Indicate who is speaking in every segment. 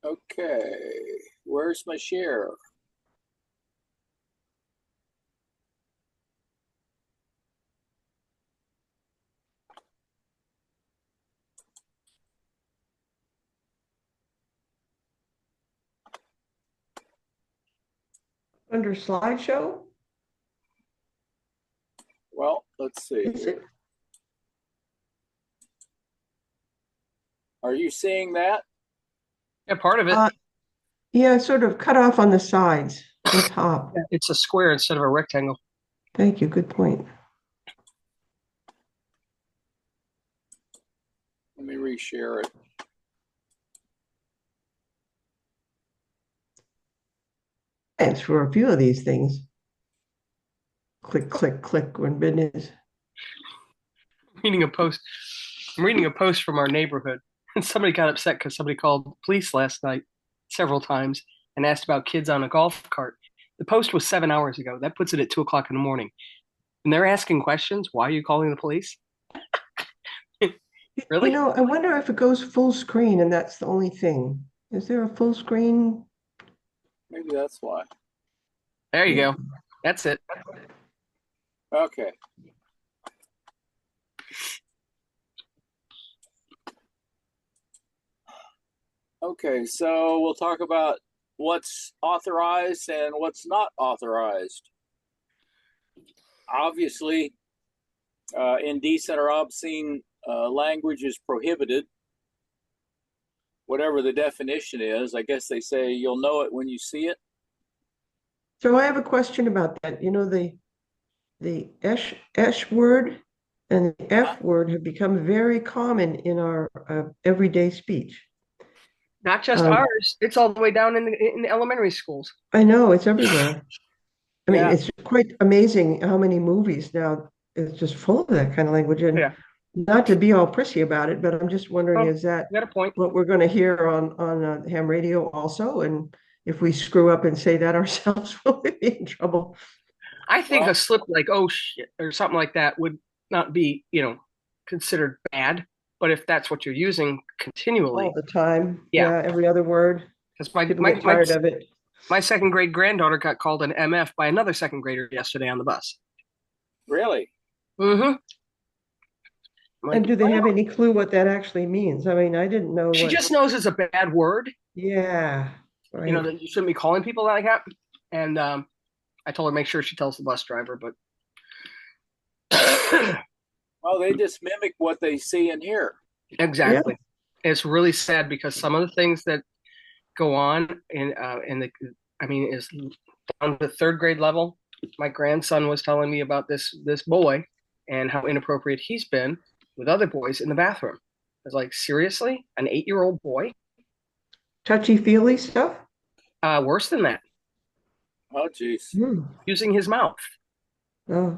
Speaker 1: Okay, where's my share?
Speaker 2: Under slideshow,
Speaker 1: Well, let's see
Speaker 2: is
Speaker 1: here.
Speaker 2: it?
Speaker 1: Are you seeing that?
Speaker 3: Yeah, part of it.
Speaker 2: Uh, yeah, sort of cut off on the sides and top.
Speaker 3: Yeah, it's a square instead of a rectangle.
Speaker 2: Thank you. Good point.
Speaker 1: Let me reshare it.
Speaker 2: Thanks for a few of these things. Click, click, click when business.
Speaker 3: Reading a post. I'm reading a post from our neighborhood, and somebody got upset because somebody called the police last night several times and asked about kids on a golf cart. The post was 7 hours ago. That puts it at 2 o'clock in the morning. And they're asking questions. Why are you calling the police?
Speaker 2: You
Speaker 3: Really?
Speaker 2: know, I wonder if it goes full screen and that's the only thing. Is there a full screen?
Speaker 1: Maybe that's why.
Speaker 3: There you
Speaker 2: Yeah.
Speaker 3: go. That's it.
Speaker 1: Okay. Okay, so we'll talk about what's authorized and what's not authorized. Obviously, indecent or obscene language is prohibited, whatever the definition is. I guess they say you'll know it when you see it.
Speaker 2: So I have a question about that. You know, the esh word and the
Speaker 1: Uh-huh.
Speaker 2: F word have become very common in our everyday speech.
Speaker 3: Not just
Speaker 2: Um,
Speaker 3: ours. It's all the way down in elementary schools.
Speaker 2: I know it's everywhere. I mean,
Speaker 1: Yeah.
Speaker 2: it's quite amazing how many movies now is just full of that kind of language. And
Speaker 3: Yeah.
Speaker 2: not to be all prissy about it, but I'm just wondering,
Speaker 3: Oh,
Speaker 2: is that
Speaker 3: you got a point.
Speaker 2: what we're going to hear on ham radio also? And if we screw up and say that ourselves, will we be in trouble
Speaker 3: I think a
Speaker 1: Well,
Speaker 3: slip like "oh shit" or something like that would not be, considered bad. But if that's what you're using
Speaker 2: all
Speaker 3: continually,
Speaker 2: the time?
Speaker 3: yeah.
Speaker 2: Yeah, every other word.
Speaker 3: Because my
Speaker 2: People
Speaker 3: my
Speaker 2: get
Speaker 3: my
Speaker 2: tired of it.
Speaker 3: my second grade granddaughter got called an MF by another second grader yesterday on the bus.
Speaker 1: really?
Speaker 3: Mm-hmm. I'm
Speaker 2: And
Speaker 3: like,
Speaker 2: do they have any clue what that actually means? I mean, I didn't know
Speaker 3: she
Speaker 2: what.
Speaker 3: just knows it's a bad word.
Speaker 2: Yeah, right.
Speaker 3: That you shouldn't be calling people like that. And I told her make sure she tells the bus driver. But
Speaker 1: Well, they just mimic what they see and hear.
Speaker 2: Yeah.
Speaker 3: exactly, it's really sad because some of the things that go on in the, I mean, is down to the third grade level. My grandson was telling me about this boy and how inappropriate he's been with other boys in the bathroom. I was like, seriously, an 8-year-old boy?
Speaker 2: Touchy-feely stuff?
Speaker 3: Worse than that,
Speaker 1: Oh, geez.
Speaker 2: Hmm.
Speaker 3: using his mouth.
Speaker 2: Oh,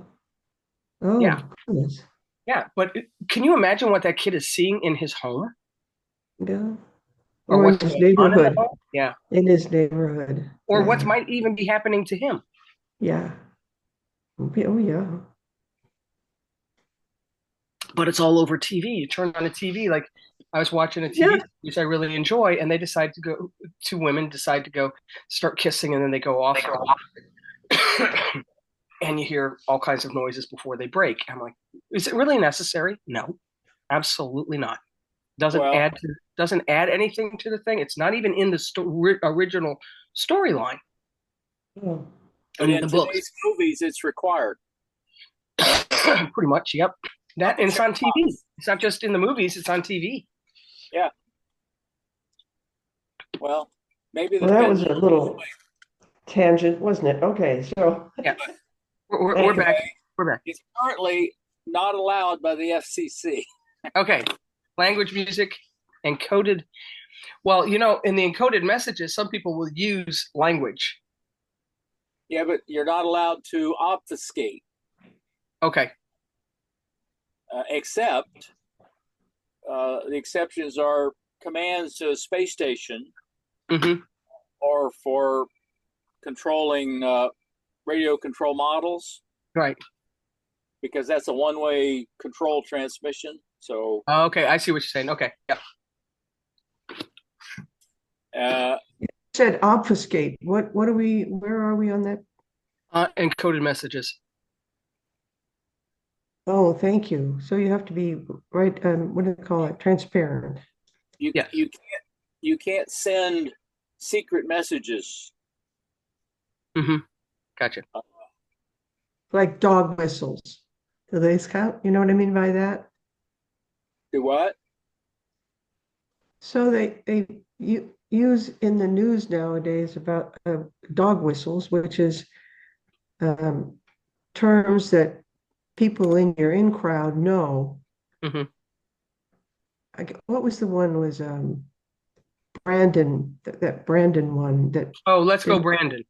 Speaker 3: Yeah,
Speaker 2: oh, goodness.
Speaker 3: yeah. But can you imagine what that kid is seeing in his home
Speaker 2: Yeah.
Speaker 3: or
Speaker 2: Or in
Speaker 3: what's
Speaker 2: his
Speaker 3: going on in the
Speaker 2: neighborhood.
Speaker 3: home? Yeah,
Speaker 2: In his neighborhood.
Speaker 3: or what
Speaker 2: Yeah.
Speaker 3: might even be happening to him.
Speaker 2: Yeah. Oh, yeah.
Speaker 3: But it's all over TV. You turn on a TV, like I was watching a
Speaker 2: Yeah.
Speaker 3: TV series I really enjoy, and they decide to go. Two women decide to go start kissing, and then they go off, and you hear all kinds of noises before they break. I'm like, is it really necessary? No, absolutely not. Doesn't
Speaker 1: Well,
Speaker 3: add anything to the thing. It's not even in the original storyline
Speaker 2: Oh.
Speaker 1: but
Speaker 3: in
Speaker 1: in
Speaker 3: the books.
Speaker 1: today's movies, it's required.
Speaker 3: Pretty much, yep. That
Speaker 1: Double
Speaker 3: and it's
Speaker 1: check
Speaker 3: on
Speaker 1: the
Speaker 3: TV.
Speaker 1: box.
Speaker 3: It's not just in the movies; it's on TV.
Speaker 1: Yeah. Well, maybe the
Speaker 2: Well, that was
Speaker 1: pendulum
Speaker 2: a
Speaker 1: will
Speaker 2: little tangent, wasn't it? Okay, so
Speaker 3: Yeah,
Speaker 1: swing.
Speaker 3: we're
Speaker 2: thank you.
Speaker 3: back.
Speaker 1: Anyway,
Speaker 3: We're back.
Speaker 1: it's currently not allowed by the FCC.
Speaker 3: Okay, language, music, encoded. Well, in the encoded messages, some people will use language.
Speaker 1: Yeah, but you're not allowed to obfuscate,
Speaker 3: Okay,
Speaker 1: except the exceptions are commands to a space station
Speaker 3: hmm,
Speaker 1: or for controlling radio control models,
Speaker 3: right.
Speaker 1: because that's a one-way control transmission. So,
Speaker 3: Okay, I see what you're saying. Okay, yeah.
Speaker 1: Uh,
Speaker 2: Said obfuscate. What are we, where are we on that?
Speaker 3: Encoded messages.
Speaker 2: Oh, thank you. So you have to be right, what do they call it? Transparent.
Speaker 1: you
Speaker 3: Yes.
Speaker 1: you can't send secret messages.
Speaker 3: Hmm. Gotcha.
Speaker 2: Like dog whistles. Do they count? You know what I mean by that?
Speaker 1: Do what?
Speaker 2: So they use in the news nowadays about dog whistles, which is um, terms that people in your in crowd know.
Speaker 3: Hmm.
Speaker 2: What was the one was Brandon, that Brandon one that
Speaker 3: Oh, let's go,
Speaker 2: did
Speaker 3: Brandon.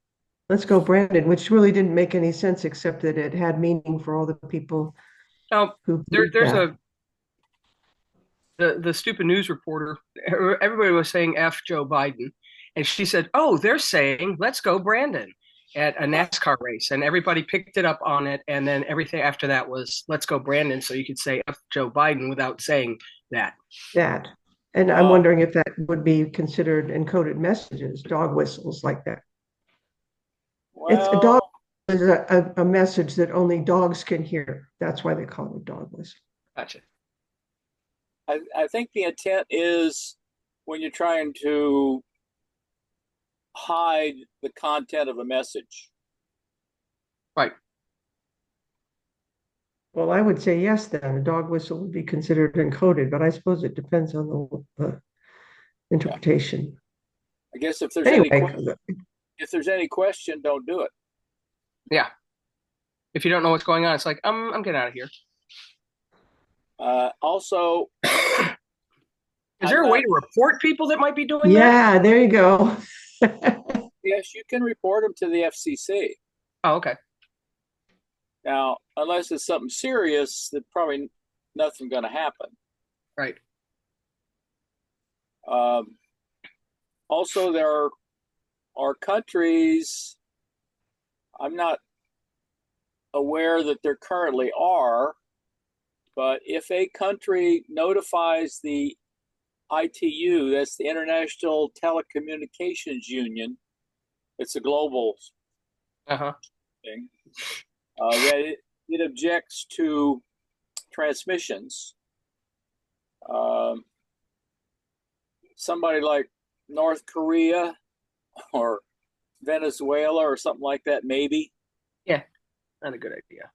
Speaker 2: Let's Go Brandon, which really didn't make any sense except that it had meaning for all the people
Speaker 3: Oh,
Speaker 2: who
Speaker 3: there,
Speaker 2: believed
Speaker 3: there's
Speaker 2: that.
Speaker 3: a the stupid news reporter. Everybody was saying F Joe Biden, and she said, "Oh, they're saying let's go, Brandon," at a NASCAR race, and everybody picked it up on it. And then everything after that was let's go, Brandon, so you could say F Joe Biden without saying that.
Speaker 2: That. And I'm
Speaker 1: Oh,
Speaker 2: wondering if that would be considered encoded messages, dog whistles like that. It's a dog
Speaker 1: well,
Speaker 2: is a message that only dogs can hear. That's why they call it a dog whistle.
Speaker 3: Gotcha.
Speaker 1: I think the intent is when you're trying to hide the content of a message.
Speaker 3: Right.
Speaker 2: Well, I would say yes, then a dog whistle would be considered encoded, but I suppose it depends on the
Speaker 1: Yeah.
Speaker 2: interpretation.
Speaker 1: I guess if there's any
Speaker 2: Anyway,
Speaker 1: if there's any question, don't do it.
Speaker 3: Yeah. If you don't know what's going on, it's like I'm getting out of here.
Speaker 1: Also,
Speaker 3: Is
Speaker 1: I'm
Speaker 3: there a way
Speaker 1: not.
Speaker 3: to report people that might be doing that?
Speaker 2: yeah, there you go.
Speaker 1: Yes, you can report them to the FCC.
Speaker 3: Oh, okay.
Speaker 1: Now, unless it's something serious, that probably nothing going to happen.
Speaker 3: Right.
Speaker 1: Um, Also, there are countries. I'm not aware that there currently are, but if a country notifies the ITU, that's the International Telecommunications Union, it's a global
Speaker 3: Uh-huh.
Speaker 1: thing, that it objects to transmissions. Um, Somebody like North Korea or Venezuela or something like that, maybe.
Speaker 3: Yeah, not a good idea.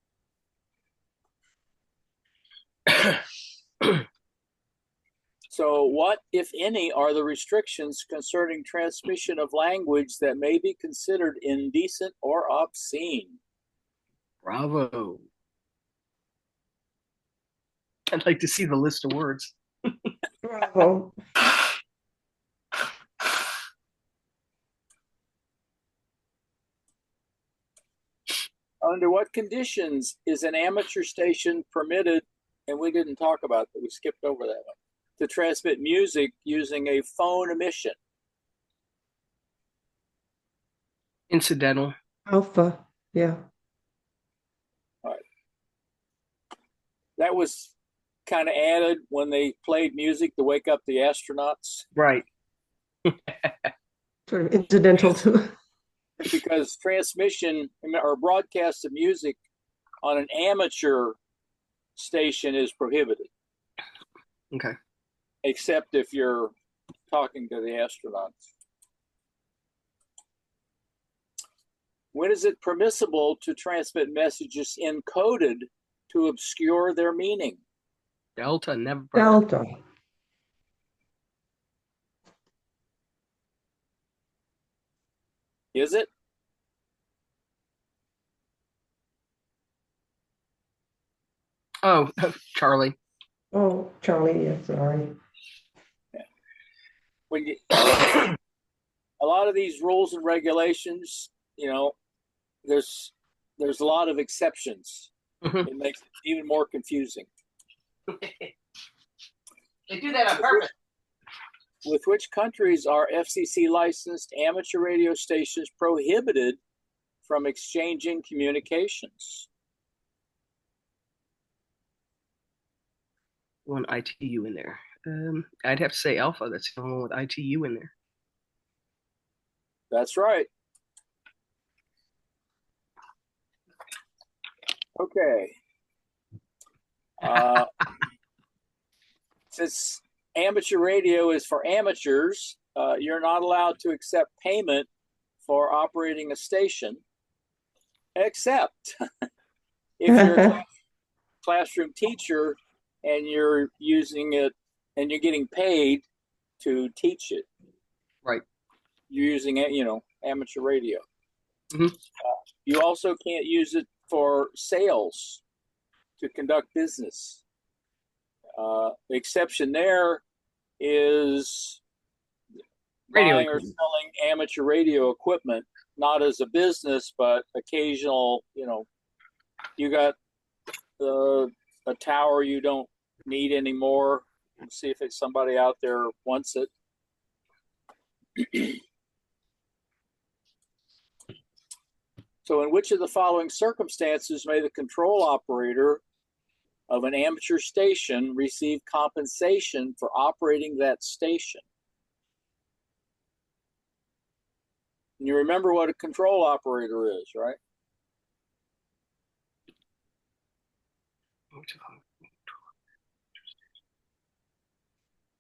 Speaker 1: So, what, if any, are the restrictions concerning transmission of language that may be considered indecent or obscene?
Speaker 3: Bravo. I'd like to see the list of words.
Speaker 2: Bravo.
Speaker 1: Under what conditions is an amateur station permitted, and we didn't talk about that, we skipped over that one, to transmit music using a phone emission?
Speaker 3: Incidental.
Speaker 2: Alpha. Yeah.
Speaker 1: All right. That was kind of added when they played music to wake up the astronauts.
Speaker 3: Right.
Speaker 2: Sort of incidental to.
Speaker 1: Because transmission or broadcast of music on an amateur station is prohibited,
Speaker 3: Okay.
Speaker 1: except if you're talking to the astronauts. When is it permissible to transmit messages encoded to obscure their meaning?
Speaker 3: Delta never.
Speaker 2: Delta.
Speaker 1: Is it?
Speaker 3: Oh, Charlie.
Speaker 2: Oh, Charlie, yeah, sorry.
Speaker 1: When you, a lot of these rules and regulations, there's a lot of exceptions.
Speaker 3: Mhm.
Speaker 1: It makes it even more confusing.
Speaker 3: They do that on purpose.
Speaker 1: With which countries are FCC licensed amateur radio stations prohibited from exchanging communications?
Speaker 3: One ITU in there. I'd have to say Alpha. That's the only one with ITU in there.
Speaker 1: That's right. Okay. Since amateur radio is for amateurs, you're not allowed to accept payment for operating a station, except if you're a classroom teacher and you're using it and you're getting paid to teach it.
Speaker 3: Right.
Speaker 1: You're using it, amateur radio.
Speaker 3: Mhm.
Speaker 1: You also can't use it for sales to conduct business. The exception there is
Speaker 3: Radio
Speaker 1: buying or
Speaker 3: equipment.
Speaker 1: selling amateur radio equipment, not as a business, but occasional, you got a tower you don't need anymore. See if it's somebody out there wants it. So in which of the following circumstances may the control operator of an amateur station receive compensation for operating that station? And you remember what a control operator is, right?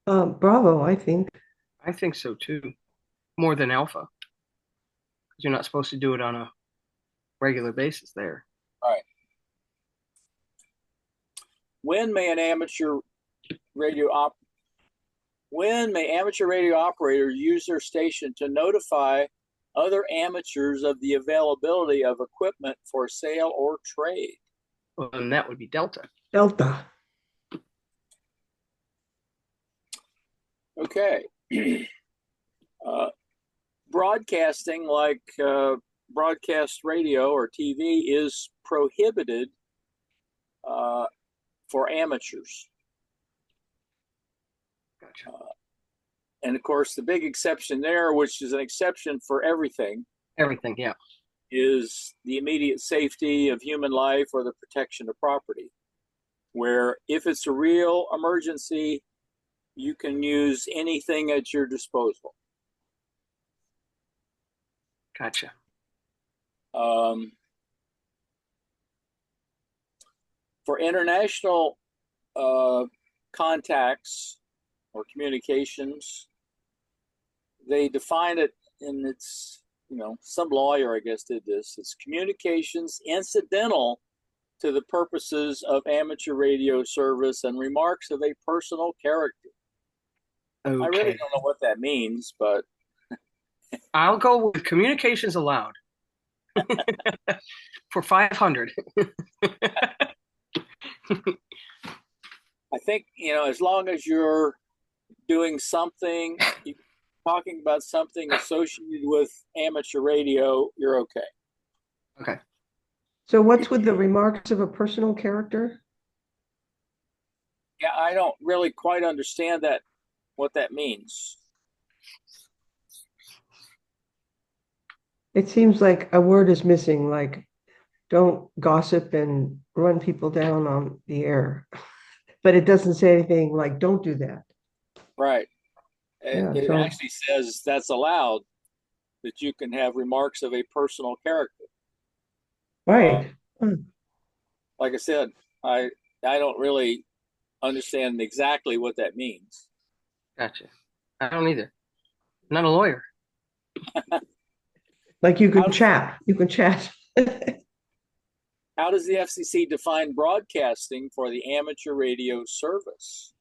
Speaker 2: Bravo, I think.
Speaker 3: I think so too. More than Alpha. Because you're not supposed to do it on a regular basis there.
Speaker 1: All right. When may amateur radio operators use their station to notify other amateurs of the availability of equipment for sale or trade?
Speaker 3: Well, and that would be Delta.
Speaker 2: Delta.
Speaker 1: Okay. Broadcasting, like broadcast radio or TV, is prohibited for amateurs.
Speaker 3: Gotcha.
Speaker 1: And of course, the big exception there, which is an exception for everything,
Speaker 3: Everything, yeah.
Speaker 1: is the immediate safety of human life or the protection of property, where if it's a real emergency, you can use anything at your disposal.
Speaker 3: Gotcha.
Speaker 1: For international contacts or communications, they define it, and it's, some lawyer, I guess, did this. It's communications incidental to the purposes of amateur radio service and remarks of a personal character.
Speaker 3: Okay.
Speaker 1: I really don't know what that means, but
Speaker 3: I'll go with communications allowed for 500.
Speaker 1: I think, as long as you're doing something, talking about something associated with amateur radio, you're okay.
Speaker 3: Okay.
Speaker 2: So what's with the remarks of a personal character?
Speaker 1: Yeah, I don't really quite understand what that means.
Speaker 2: It seems like a word is missing, like don't gossip and run people down on the air. But it doesn't say anything like don't do that.
Speaker 1: Right.
Speaker 2: Yeah,
Speaker 1: It
Speaker 2: so
Speaker 1: actually says that's allowed, that you can have remarks of a personal character.
Speaker 2: right.
Speaker 1: Like I said, I don't really understand exactly what that means.
Speaker 3: Gotcha. I don't either. I'm not a lawyer.
Speaker 2: Like you
Speaker 1: How
Speaker 2: can
Speaker 1: does-
Speaker 2: chat. You can chat.
Speaker 1: How does the FCC define broadcasting for the amateur radio service?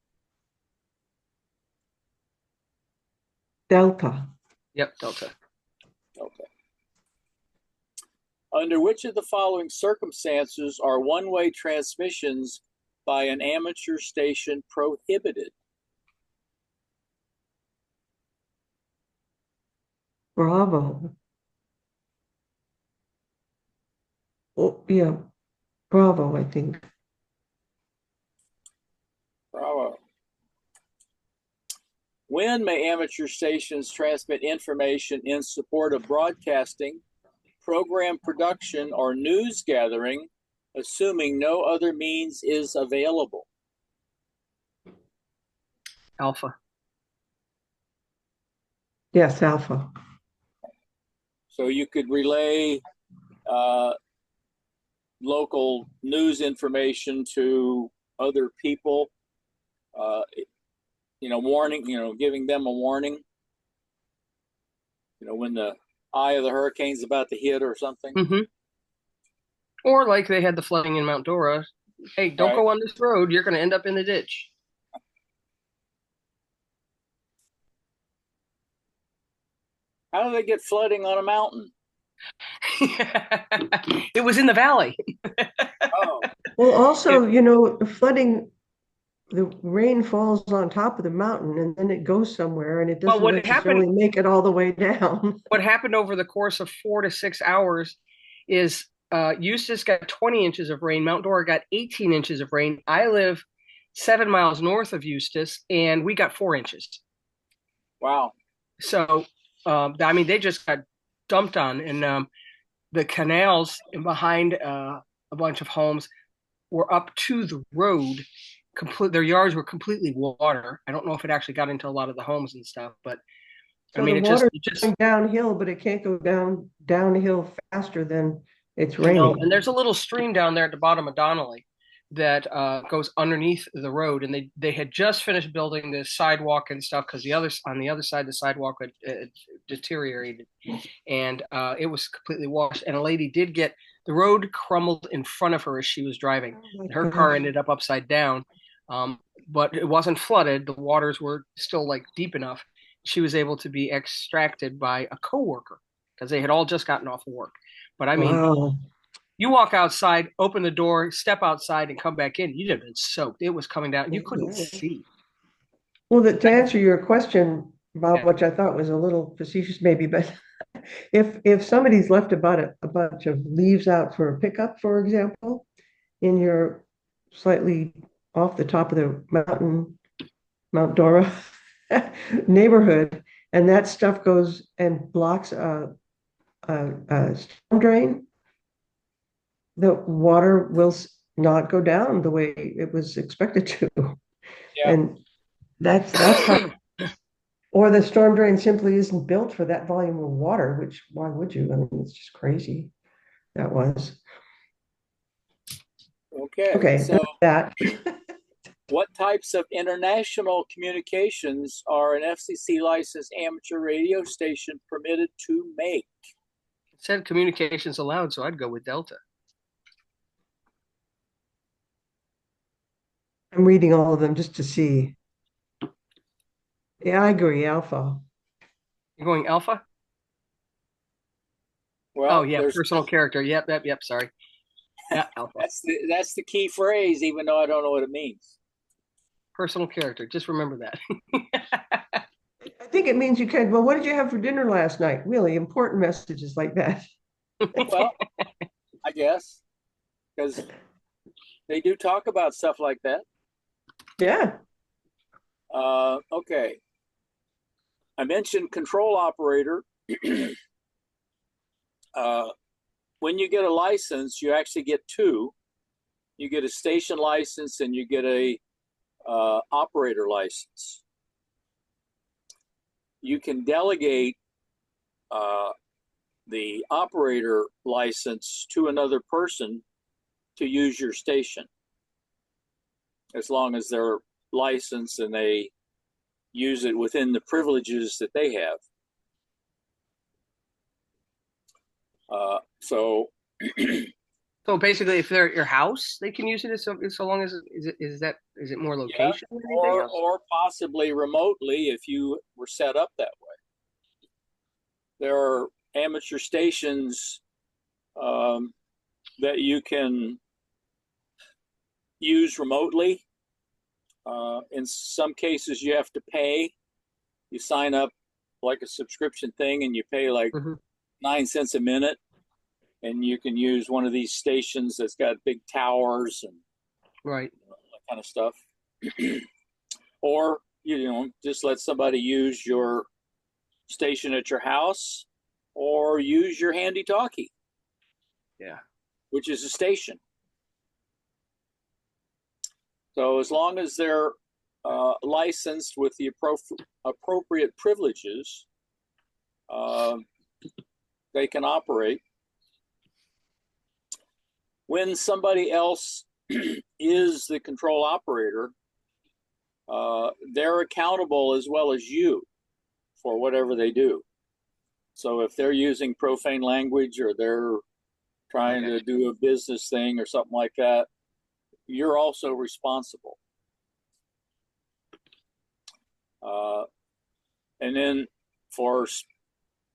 Speaker 2: Delta.
Speaker 3: Yep, Delta.
Speaker 1: Okay. Under which of the following circumstances are one-way transmissions by an amateur station prohibited?
Speaker 2: Bravo. Oh, yeah. Bravo, I think.
Speaker 1: Bravo. When may amateur stations transmit information in support of broadcasting, program production, or news gathering, assuming no other means is available?
Speaker 3: Alpha.
Speaker 2: Yes, Alpha.
Speaker 1: So you could relay local news information to other people, warning, giving them a warning, when the eye of the hurricane's about to hit or something.
Speaker 3: Mm-hmm. Or like they had the flooding in Mount Dora. Hey, don't go on this road. You're going to end up in the ditch.
Speaker 1: How do they get flooding on a mountain?
Speaker 3: It was in the valley.
Speaker 1: Oh,
Speaker 2: Well, also, flooding, the rain falls on top of the mountain and then it goes somewhere and it doesn't
Speaker 3: what
Speaker 2: necessarily
Speaker 3: happened,
Speaker 2: make it all the way down.
Speaker 3: what happened over the course of 4 to 6 hours is Eustis got 20 inches of rain. Mount Dora got 18 inches of rain. I live 7 miles north of Eustis, and we got 4 inches.
Speaker 1: wow.
Speaker 3: So, I mean, they just got dumped on, and the canals behind a bunch of homes were up to the road. Their yards were completely water. I don't know if it actually got into a lot of the homes and stuff, but
Speaker 2: So
Speaker 3: I mean,
Speaker 2: the
Speaker 3: it
Speaker 2: water's
Speaker 3: just
Speaker 2: going downhill, but it can't go downhill faster than it's
Speaker 3: no.
Speaker 2: raining.
Speaker 3: And there's a little stream down there at the bottom of Donnelly that goes underneath the road, and they had just finished building the sidewalk and stuff because on the other side the sidewalk had deteriorated, and it was completely washed. And a lady did get the road crumbled in front of her as she was driving.
Speaker 2: Oh
Speaker 3: Her
Speaker 2: gosh.
Speaker 3: car ended up upside down, but it wasn't flooded. The waters were still like deep enough. She was able to be extracted by a coworker because they had all just gotten off of work. But I mean,
Speaker 2: Wow.
Speaker 3: you walk outside, open the door, step outside, and come back in. You'd have been soaked. It was coming down. You couldn't see.
Speaker 2: Well, to answer your question, Bob,
Speaker 3: Yeah.
Speaker 2: which I thought was a little facetious maybe, but if somebody's left about a bunch of leaves out for a pickup, for example, in your slightly off the top of the mountain, Mount Dora neighborhood, and that stuff goes and blocks a storm drain, the water will not go down the way it was expected to.
Speaker 1: Yeah.
Speaker 2: And that's how, or the storm drain simply isn't built for that volume of water, which why would you? I mean, it's just crazy. That was.
Speaker 1: Okay. So
Speaker 2: that.
Speaker 1: what types of international communications are an FCC licensed amateur radio station permitted to make?
Speaker 3: It said communications allowed, so I'd go with Delta.
Speaker 2: I'm reading all of them just to see. Yeah, I agree, Alpha.
Speaker 3: You're going Alpha?
Speaker 1: Well,
Speaker 3: oh yeah, personal character. Yep. Sorry. Yeah, Alpha.
Speaker 1: That's the key phrase, even though I don't know what it means.
Speaker 3: Personal character. Just remember that.
Speaker 2: I think it means you can. Well, what did you have for dinner last night? Really important messages like that.
Speaker 1: Well, I guess because they do talk about stuff like that.
Speaker 2: Yeah.
Speaker 1: Okay. I mentioned control operator. When you get a license, you actually get two. You get a station license and you get a operator license. You can delegate the operator license to another person to use your station, as long as they're licensed and they use it within the privileges that they have. So
Speaker 3: basically, if they're at your house, they can use it so long as is it more location than anything else?
Speaker 1: Or possibly remotely if you were set up that way. There are amateur stations that you can use remotely. In some cases, you have to pay. You sign up like a subscription thing, and you pay like 9 cents a minute, and you can use one of these stations that's got big towers and
Speaker 3: right,
Speaker 1: that kind of stuff. Or just let somebody use your station at your house, or use your handy talkie.
Speaker 3: Yeah,
Speaker 1: which is a station. So as long as they're licensed with the appropriate privileges, they can operate. When somebody else is the control operator, they're accountable as well as you for whatever they do. So if they're using profane language or they're trying to do a business thing or something like that, you're also responsible. And then for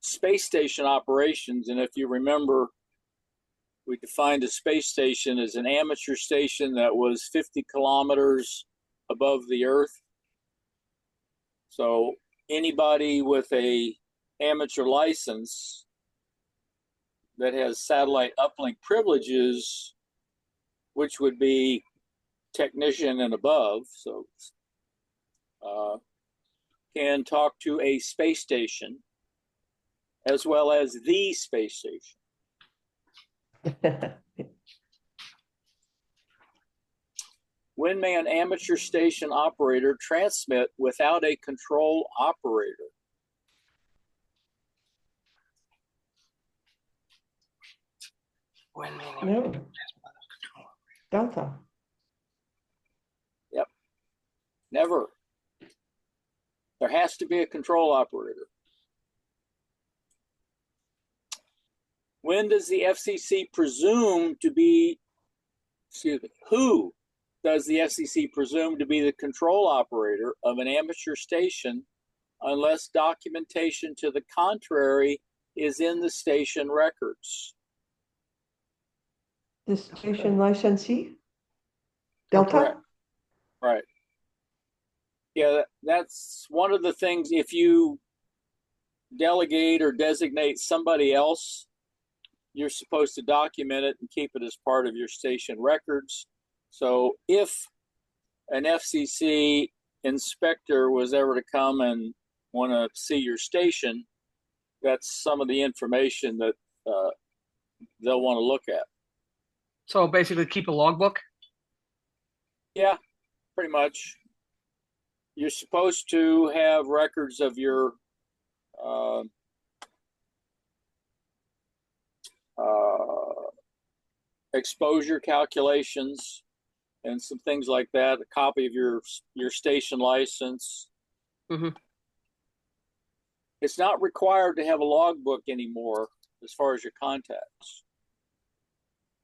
Speaker 1: space station operations, and if you remember, we defined a space station as an amateur station that was 50 kilometers above the Earth. So anybody with a amateur license that has satellite uplink privileges, which would be technician and above, so can talk to a space station as well as the space station. When may an amateur station operator transmit without a control operator?
Speaker 3: When may
Speaker 2: No. Delta.
Speaker 1: Yep. Never. There has to be a control operator. When does the FCC presume to be, who does the FCC presume to be the control operator of an amateur station unless documentation to the contrary is in the station records?
Speaker 2: The station licensee? Delta?
Speaker 1: Correct. Right. Yeah, that's one of the things. If you delegate or designate somebody else, you're supposed to document it and keep it as part of your station records. So if an FCC inspector was ever to come and want to see your station, that's some of the information that they'll want to look at.
Speaker 3: So basically keep a logbook?
Speaker 1: Yeah, pretty much. You're supposed to have records of your exposure calculations and some things like that, a copy of your station license.
Speaker 3: Mm-hmm.
Speaker 1: It's not required to have a logbook anymore as far as your contacts.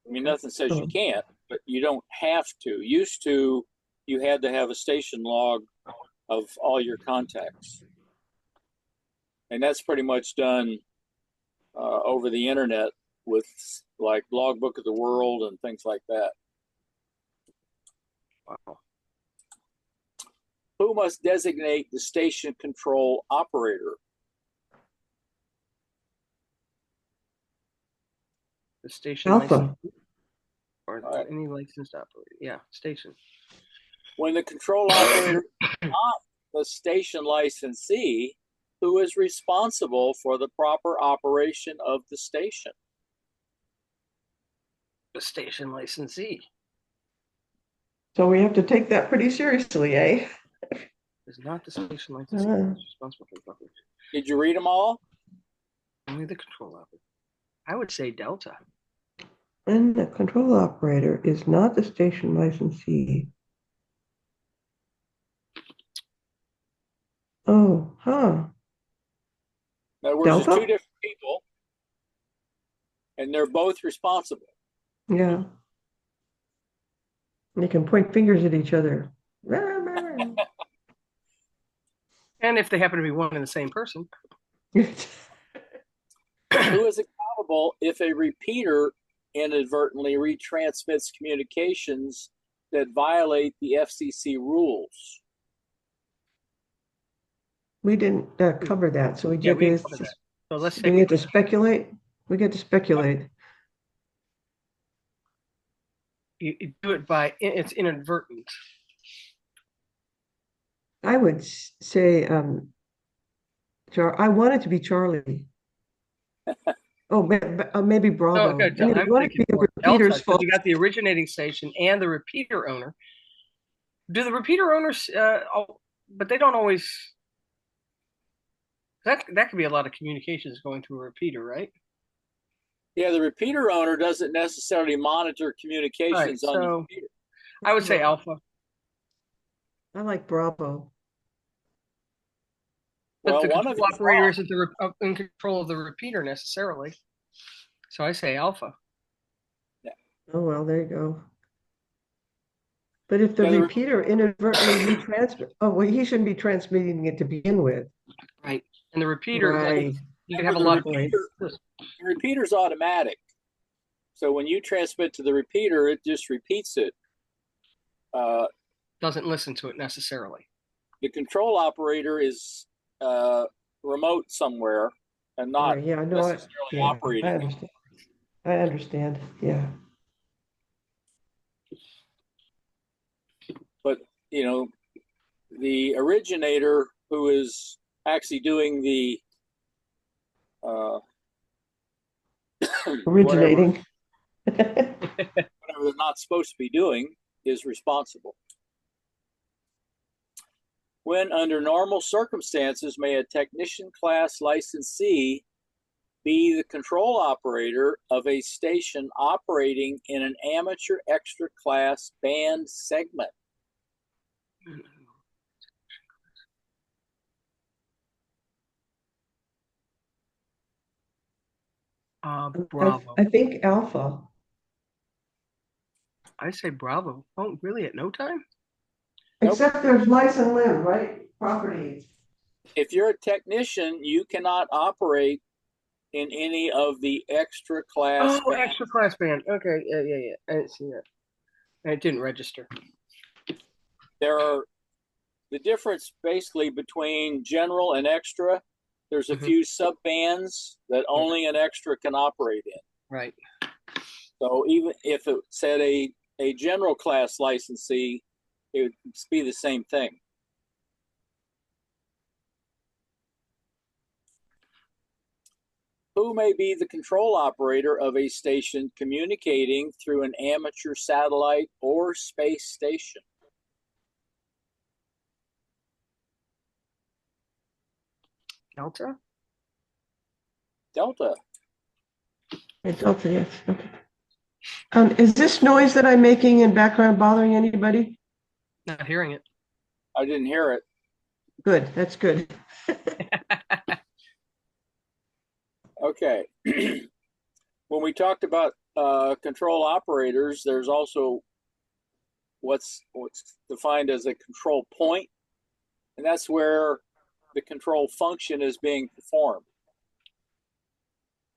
Speaker 1: I mean, nothing says you can't, but you don't have to. Used to, you had to have a station log of all your contacts. And that's pretty much done over the internet with like Logbook of the World and things like that.
Speaker 3: Wow.
Speaker 1: Who must designate the station control operator?
Speaker 3: The station
Speaker 2: Alpha.
Speaker 3: license or any licensed operator. Yeah, station.
Speaker 1: When the control operator is not the station licensee, who is responsible for the proper operation of the station?
Speaker 3: The station licensee.
Speaker 2: So we have to take that pretty seriously, eh?
Speaker 3: Is not the station licensee responsible for the proper.
Speaker 1: Did you read them all?
Speaker 3: Only the control operator. I would say Delta.
Speaker 2: And the control operator is not the station licensee. Oh, huh.
Speaker 1: In other words,
Speaker 2: Delta?
Speaker 1: there's two different people, and they're both responsible.
Speaker 2: Yeah. They can point fingers at each other.
Speaker 3: And if they happen to be one and the same person.
Speaker 1: Who is accountable if a repeater inadvertently retransmits communications that violate the FCC rules?
Speaker 2: We didn't cover that, so we
Speaker 3: Yeah,
Speaker 2: did.
Speaker 3: we didn't cover that. So let's
Speaker 2: Do
Speaker 3: say
Speaker 2: we get to speculate? We get to speculate.
Speaker 3: you do it by it's inadvertent.
Speaker 2: I would say, I want it to be Charlie. Oh, maybe Bravo.
Speaker 3: No, good.
Speaker 2: Anyway,
Speaker 3: I'm
Speaker 2: you want it to
Speaker 3: thinking
Speaker 2: be the
Speaker 3: more
Speaker 2: repeater's
Speaker 3: Delta,
Speaker 2: fault.
Speaker 3: you got the originating station and the repeater owner. Do the repeater owners? But they don't always. That could be a lot of communications going through a repeater, right?
Speaker 1: Yeah, the repeater owner doesn't necessarily monitor
Speaker 3: Right.
Speaker 1: communications on the
Speaker 3: So
Speaker 1: repeater.
Speaker 3: I would say alpha.
Speaker 2: I like Bravo.
Speaker 3: But
Speaker 1: Well,
Speaker 3: the
Speaker 1: one of
Speaker 3: control
Speaker 1: you is
Speaker 3: operator
Speaker 1: wrong.
Speaker 3: isn't in control of the repeater necessarily. So I say alpha.
Speaker 1: Yeah.
Speaker 2: Oh, well, there you go. But if the
Speaker 1: Yeah,
Speaker 2: repeater inadvertently retransmit, oh, well, he shouldn't be transmitting it to begin with.
Speaker 3: Right. And the repeater,
Speaker 2: Right.
Speaker 3: you can have a
Speaker 1: the
Speaker 3: lot of
Speaker 2: Point.
Speaker 1: repeater's automatic. So when you transmit to the repeater, it just repeats it.
Speaker 3: doesn't listen to it necessarily.
Speaker 1: The control operator is remote somewhere and not
Speaker 2: Right. Yeah, no,
Speaker 1: necessarily
Speaker 2: yeah, I
Speaker 1: operating it.
Speaker 2: understand. I understand. Yeah.
Speaker 1: But you know, the originator who is actually doing the uh, whatever
Speaker 2: Originating.
Speaker 1: whatever they're not supposed to be doing is responsible. When under normal circumstances may a technician class licensee be the control operator of a station operating in an amateur extra class band segment?
Speaker 3: Bravo.
Speaker 2: I think Alpha.
Speaker 3: I say Bravo. Oh, really? At no time?
Speaker 1: Nope.
Speaker 2: Except there's lice and limb, right? Property.
Speaker 1: If you're a technician, you cannot operate in any of the extra class
Speaker 3: Oh,
Speaker 1: bands.
Speaker 3: extra class band. Okay. Yeah. I didn't see that. And it didn't register.
Speaker 1: There are the difference basically between general and extra. There's a few sub bands that only an extra can operate in.
Speaker 3: Right.
Speaker 1: So even if it said a general class licensee, it would be the same thing. Who may be the control operator of a station communicating through an amateur satellite or space station?
Speaker 3: Delta?
Speaker 1: Delta.
Speaker 2: Delta, yes. Okay. Is this noise that I'm making in background bothering anybody?
Speaker 3: Not hearing it.
Speaker 1: I didn't hear it.
Speaker 2: Good, that's good.
Speaker 1: Okay. When we talked about control operators, there's also what's defined as a control point, and that's where the control function is being performed.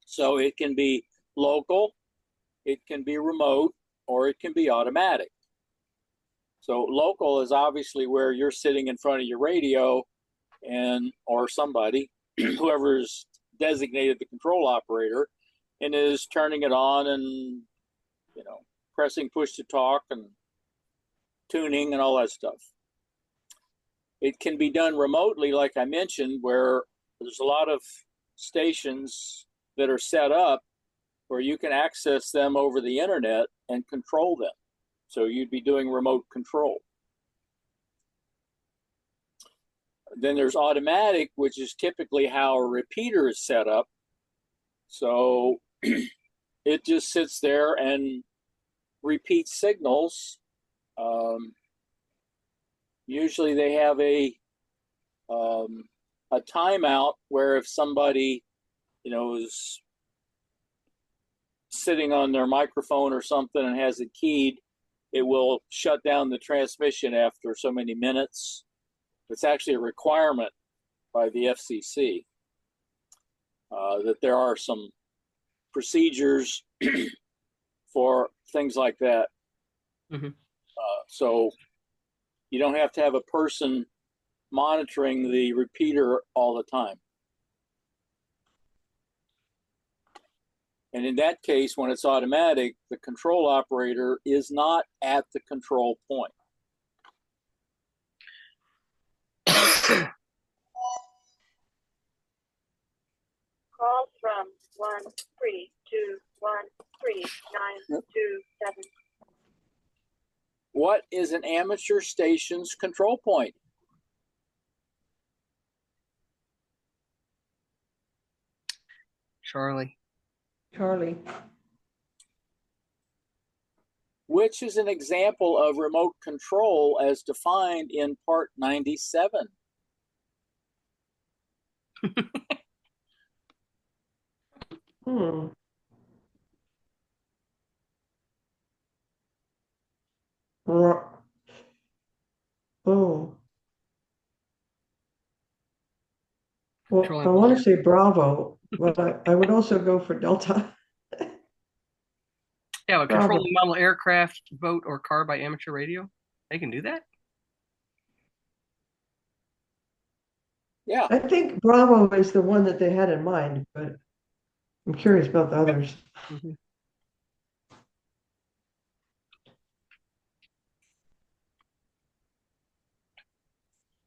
Speaker 1: So it can be local, it can be remote, or it can be automatic. So local is obviously where you're sitting in front of your radio and or somebody, whoever's designated the control operator, and is turning it on and pressing push to talk and tuning and all that stuff. It can be done remotely, like I mentioned, where there's a lot of stations that are set up where you can access them over the internet and control them. So you'd be doing remote control. Then there's automatic, which is typically how a repeater is set up. So it just sits there and repeats signals. Usually they have a timeout where if somebody is sitting on their microphone or something and has it keyed, it will shut down the transmission after so many minutes. It's actually a requirement by the FCC that there are some procedures for things like that. So you don't have to have a person monitoring the repeater all the time. And in that case, when it's automatic, the control operator is not at the control point.
Speaker 4: Call from 1321397.
Speaker 1: What is an amateur station's control point?
Speaker 3: Charlie.
Speaker 2: Charlie.
Speaker 1: Which is an example of remote control as defined in Part 97?
Speaker 2: Hmm. Ro- Oh, well, I
Speaker 3: Controlling
Speaker 2: want
Speaker 3: model.
Speaker 2: to say Bravo, but I would also go for Delta.
Speaker 3: Yeah, but
Speaker 2: Bravo.
Speaker 3: controlling model aircraft, boat, or car by amateur radio. They can do that?
Speaker 1: Yeah.
Speaker 2: I think Bravo is the one that they had in mind, but I'm curious about the others.
Speaker 3: Mhm.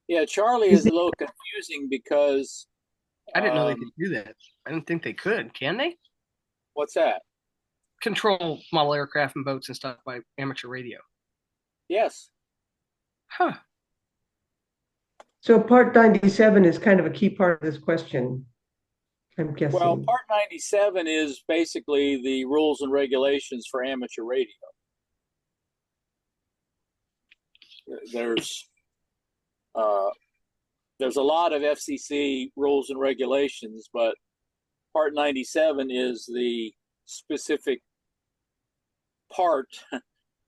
Speaker 1: Yeah, Charlie
Speaker 2: Is
Speaker 1: is a little confusing because
Speaker 3: I didn't know they
Speaker 1: um,
Speaker 3: could do that. I didn't think they could. Can they?
Speaker 1: what's that?
Speaker 3: Control model aircraft and boats and stuff by amateur radio.
Speaker 1: Yes.
Speaker 3: Huh.
Speaker 2: So part 97 is kind of a key part of this question, I'm
Speaker 1: Well,
Speaker 2: guessing.
Speaker 1: Part 97 is basically the rules and regulations for amateur radio. There's a lot of FCC rules and regulations, but Part 97 is the specific part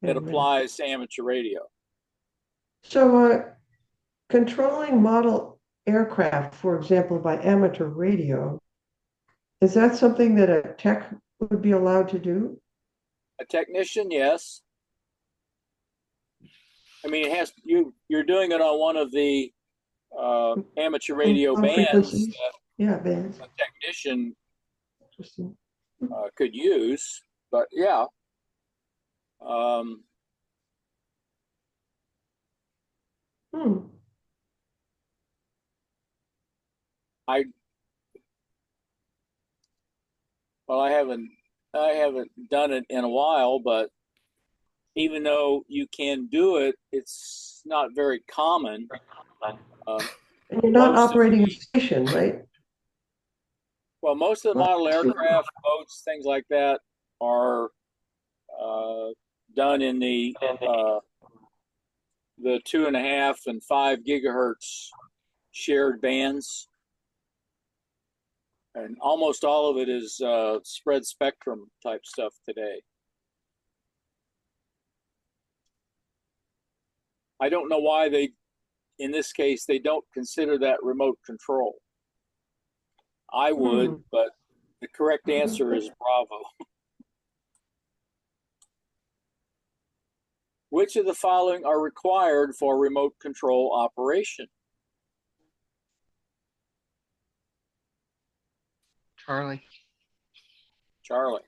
Speaker 1: that applies to amateur radio.
Speaker 2: So controlling model aircraft, for example, by amateur radio, is that something that a tech would be allowed to do?
Speaker 1: A technician, yes. I mean, it has you're doing it on one of the amateur radio
Speaker 2: Low
Speaker 1: bands
Speaker 2: frequencies?
Speaker 1: that
Speaker 2: Yeah, bands.
Speaker 1: a technician
Speaker 2: Interesting.
Speaker 1: could use. But yeah, um,
Speaker 2: Hmm.
Speaker 1: I well, I haven't done it in a while, but even though you can do it, it's not very common.
Speaker 2: And you're not
Speaker 1: Most of
Speaker 2: operating a station, right?
Speaker 1: most of the model aircraft, boats, things like that, are done in the 2.5 and 5 gigahertz shared bands, and almost all of it is spread spectrum type stuff today. I don't know why in this case, they don't consider that remote control. I would, but the correct answer is Bravo. Which of the following are required for remote control operation?
Speaker 3: Charlie.
Speaker 1: Charlie.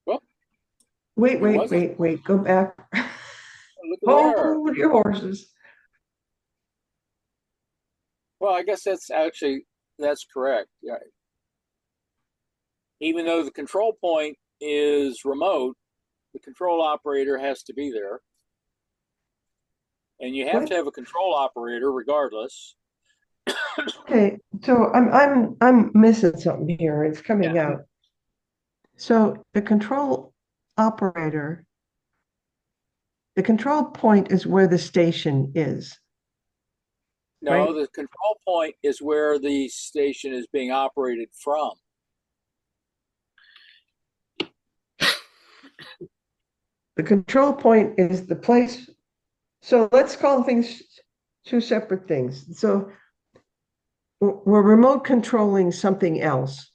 Speaker 1: Well,
Speaker 2: Wait,
Speaker 1: it wasn't.
Speaker 2: go back.
Speaker 1: Look there.
Speaker 2: Hold your horses.
Speaker 1: Well, I guess that's correct. Yeah. Even though the control point is remote, the control operator has to be there. And you have
Speaker 2: What?
Speaker 1: to have a control operator regardless.
Speaker 2: Okay, so I'm missing something here. It's coming
Speaker 3: Yeah.
Speaker 2: out. So the control operator, the control point is where the station is.
Speaker 1: No,
Speaker 2: Right.
Speaker 1: the control point is where the station is being operated from.
Speaker 2: The control point is the place. So let's call things two separate things. So we're remote controlling something else.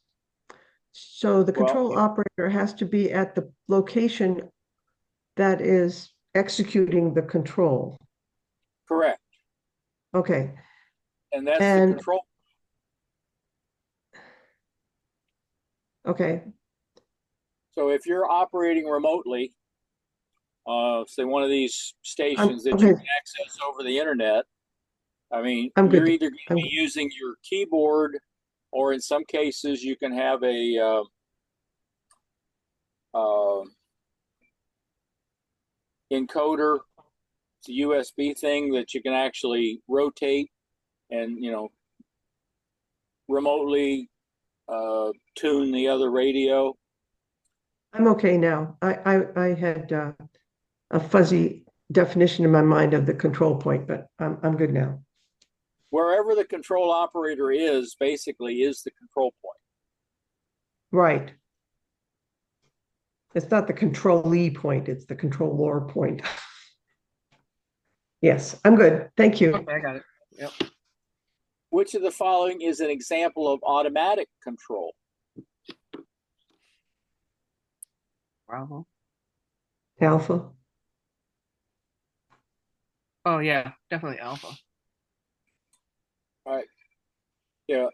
Speaker 2: So the control operator has to be at the location that is executing the control.
Speaker 1: Correct.
Speaker 2: Okay.
Speaker 1: And that's
Speaker 2: And-
Speaker 1: the control.
Speaker 2: Okay.
Speaker 1: So if you're operating remotely, say one of these stations that you
Speaker 2: okay.
Speaker 1: can access over the internet, I mean,
Speaker 2: I'm
Speaker 1: you're
Speaker 2: good.
Speaker 1: either going to be using your keyboard, or in some cases you can have a encoder. It's a USB thing that you can actually rotate and remotely tune the other radio?
Speaker 2: I'm okay now. I had a fuzzy definition in my mind of the control point, but I'm good now.
Speaker 1: Wherever the control operator is, basically, is the control point.
Speaker 2: Right. It's not the controllee point, it's the controller point. Yes, I'm good. Thank you.
Speaker 3: Okay, I got it. Yep.
Speaker 1: Which of the following is an example of automatic control?
Speaker 3: Bravo.
Speaker 2: Alpha.
Speaker 3: Oh yeah, definitely alpha.
Speaker 1: All right. Yeah.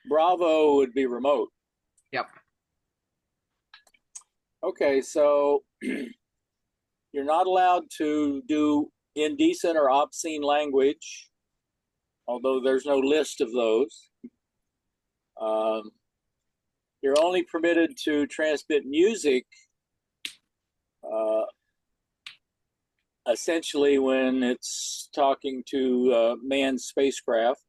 Speaker 1: Bravo would be remote.
Speaker 3: Yep.
Speaker 1: Okay, so you're not allowed to do indecent or obscene language, although there's no list of those. You're only permitted to transmit music essentially when it's talking to manned spacecraft.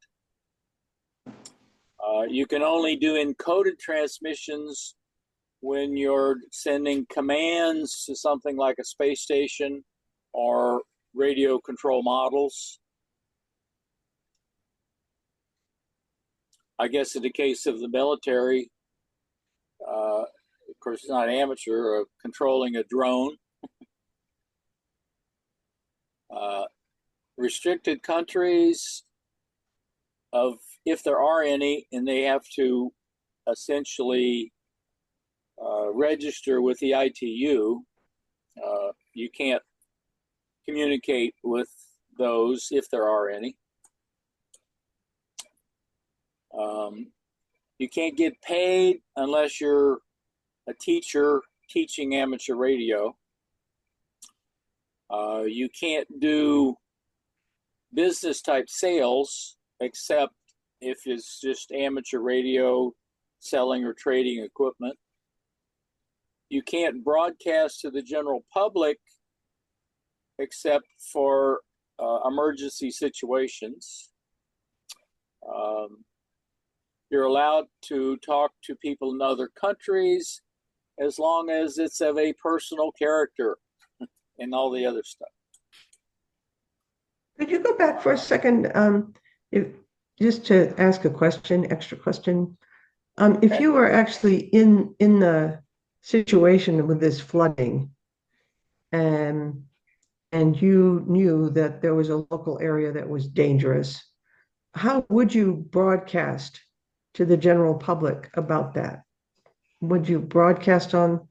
Speaker 1: You can only do encoded transmissions when you're sending commands to something like a space station or radio control models. I guess in the case of the military, of course, it's not amateur, controlling a drone. Restricted countries, of if there are any, and they have to essentially register with the ITU. You can't communicate with those if there are any. You can't get paid unless you're a teacher teaching amateur radio. You can't do business type sales except if it's just amateur radio selling or trading equipment. You can't broadcast to the general public except for emergency situations. You're allowed to talk to people in other countries as long as it's of a personal character and all the other stuff.
Speaker 2: Could you go back for a second, if, just to ask a question, extra question? If
Speaker 1: Okay.
Speaker 2: you were actually in the situation with this flooding, and you knew that there was a local area that was dangerous, how would you broadcast to the general public about that? Would you broadcast on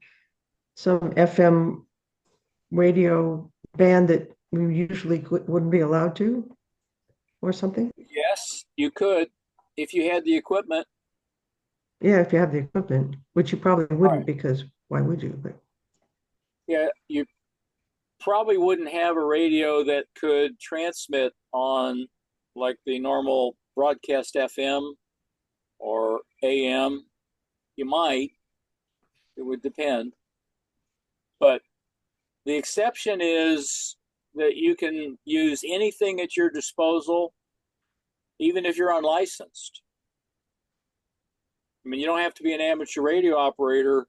Speaker 2: some FM radio band that we usually wouldn't be allowed to, or something?
Speaker 1: Yes, you could if you had the equipment.
Speaker 2: Yeah, if you have the equipment, which you probably wouldn't,
Speaker 1: Right.
Speaker 2: because why would you? But
Speaker 1: Yeah, you probably wouldn't have a radio that could transmit on like the normal broadcast FM or AM. You might, it would depend. But the exception is that you can use anything at your disposal, even if you're unlicensed. I mean, you don't have to be an amateur radio operator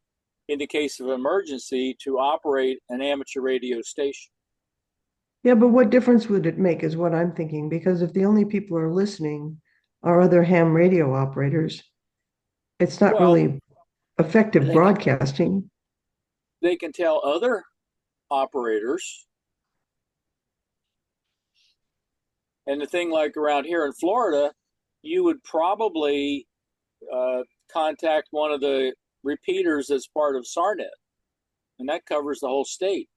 Speaker 1: in the case of emergency to operate an amateur radio station.
Speaker 2: yeah, but what difference would it make is what I'm thinking, because if the only people who are listening are other ham radio operators, it's not
Speaker 1: Well,
Speaker 2: really effective
Speaker 1: they
Speaker 2: broadcasting.
Speaker 1: they can tell other operators. And the thing like around here in Florida, you would probably contact one of the repeaters as part of SARNet, and that covers the whole state.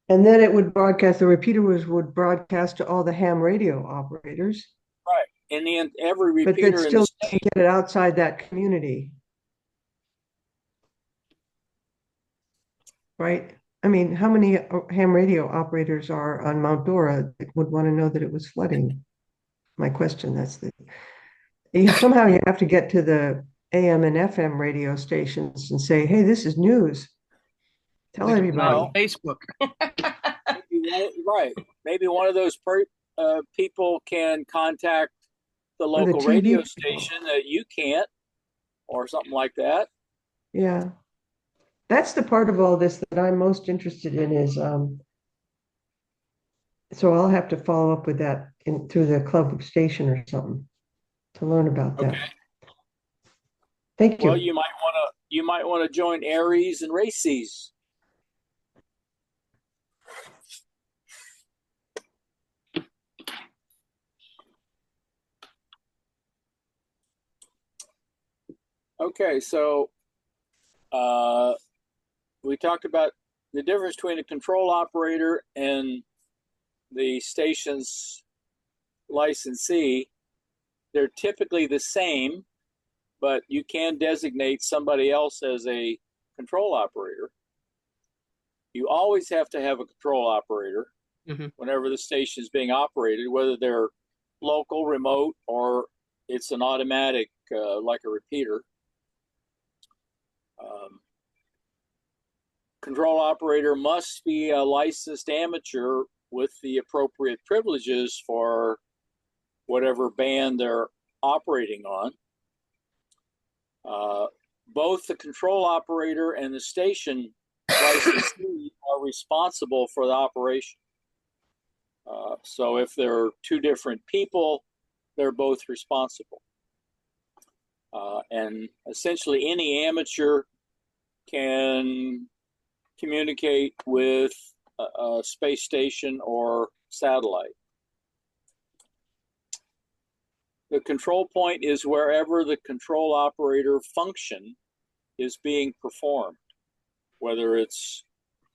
Speaker 2: And then it would broadcast, the repeaters would broadcast to all the ham radio operators,
Speaker 1: Right. And then every
Speaker 2: but that
Speaker 1: repeater in the
Speaker 2: still
Speaker 1: state.
Speaker 2: doesn't get it outside that community. Right? I mean, how many ham radio operators are on Mount Dora that would want to know that it was flooding? My question, that's the, somehow you have to get to the AM and FM radio stations and say, hey, this is news. Tell
Speaker 3: They don't
Speaker 2: everybody.
Speaker 3: know Facebook.
Speaker 1: Right. Maybe one of those people can contact the
Speaker 2: Or the
Speaker 1: local radio
Speaker 2: TV people.
Speaker 1: station that you can't, or something like that.
Speaker 2: Yeah. That's the part of all this that I'm most interested in is, so I'll have to follow up with that through the club station or something to learn about that.
Speaker 1: Okay.
Speaker 2: Thank
Speaker 1: Well,
Speaker 2: you.
Speaker 1: you might want to join Aries and Races. Okay, so we talked about the difference between a control operator and the station's licensee. They're typically the same, but you can designate somebody else as a control operator. You always have to have a control operator whenever the station is being operated, whether they're local, remote, or it's an automatic like a repeater. Control operator must be a licensed amateur with the appropriate privileges for whatever band they're operating on. Both the control operator and the station licensee are responsible for the operation. So if there are two different people, they're both responsible. And essentially any amateur can communicate with a space station or satellite. The control point is wherever the control operator function is being performed, whether it's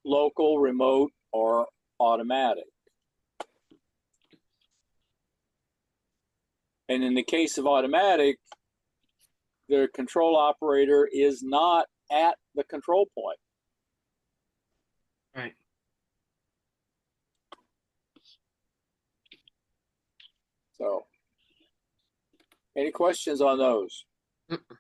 Speaker 1: local, remote, or automatic. And in the case of automatic, the control operator is not at the control point.
Speaker 3: Right.
Speaker 1: So, any questions on those?
Speaker 3: Mm-mm.